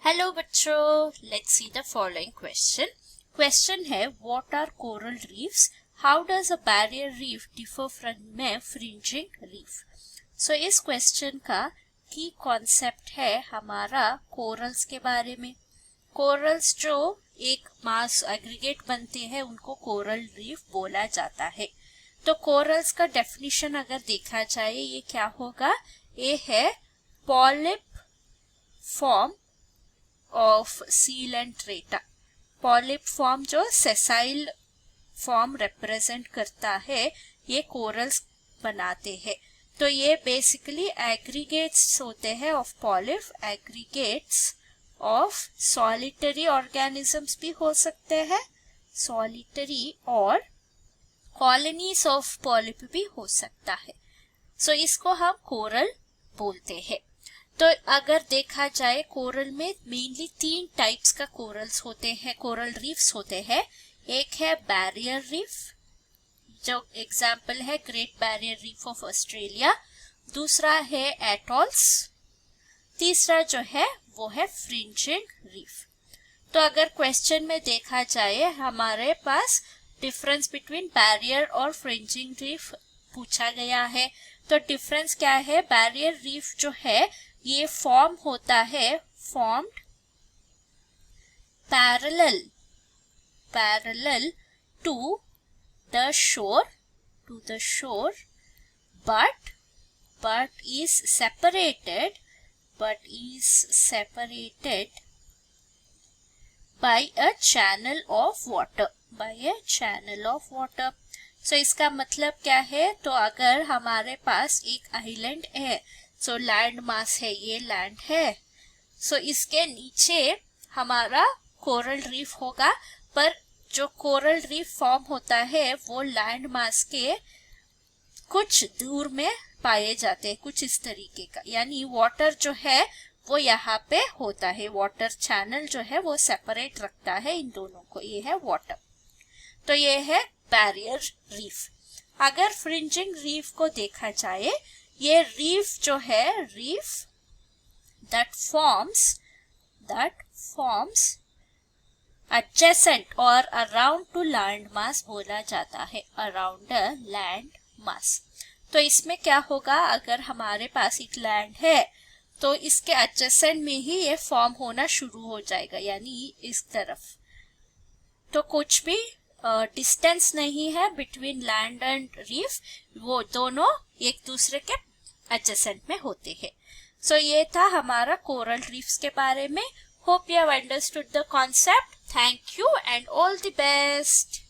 Hello बच्चों, let's see the following question है what are coral reefs, how does a barrier reef differ from a fringing reef. So इस question का की concept है हमारा corals के बारे में। कोरल्स जो एक मास एग्रीगेट बनते हैं उनको कोरल रीफ बोला जाता है। तो कोरल्स का डेफिनेशन अगर देखा जाए ये क्या होगा, ये है polyp form of seal and ट्रेटा। पॉलिप फॉर्म जो सेसाइल फॉर्म रिप्रेजेंट करता है ये कोरल्स बनाते हैं। तो ये बेसिकली एग्रीगेट्स होते हैं of polyp, aggregates of solitary organisms भी हो सकते हैं, सॉलिटरी, और कॉलोनीज ऑफ पॉलिप भी हो सकता है। सो इसको हम कोरल बोलते हैं। तो अगर देखा जाए कोरल में मेनली 3 टाइप्स का कोरल्स होते हैं, कोरल रीफ्स होते हैं। एक है बैरियर रीफ, जो एग्जाम्पल है great barrier reef of Australia. दूसरा है एटॉल्स। तीसरा जो है वो है फ्रिंजिंग रीफ। तो अगर क्वेश्चन में देखा जाए हमारे पास डिफरेंस बिटवीन बैरियर और फ्रिंजिंग रीफ पूछा गया है। तो डिफरेंस क्या है, बैरियर रीफ जो है ये फॉर्म होता है formed parallel to the shore but is separated by a channel of water। So इसका मतलब क्या है, तो अगर हमारे पास एक आइलैंड है, सो लैंड मास है, ये लैंड है, सो इसके नीचे हमारा कोरल रीफ होगा। पर जो कोरल रीफ फॉर्म होता है वो लैंड मास के कुछ दूर में पाए जाते हैं, कुछ इस तरीके का, यानी वाटर जो है वो यहाँ पे होता है, वाटर चैनल जो है वो सेपरेट रखता है इन दोनों को, ये है वाटर। तो ये है बैरियर रीफ। अगर फ्रिंजिंग रीफ को देखा जाए, ये रीफ जो है, रीफ दैट फॉर्म्स adjacent और अराउंड टू लैंड मास बोला जाता है, अराउंड द लैंड मास। तो इसमें क्या होगा, अगर हमारे पास एक लैंड है तो इसके adjacent में ही ये फॉर्म होना शुरू हो जाएगा, यानी इस तरफ। तो कुछ भी डिस्टेंस नहीं है बिटवीन लैंड एंड रीफ, वो दोनों एक दूसरे के एडजेसेंट में होते हैं। सो ये था हमारा कोरल रीफ्स के बारे में। Hope you have understood the concept. Thank you and all the best.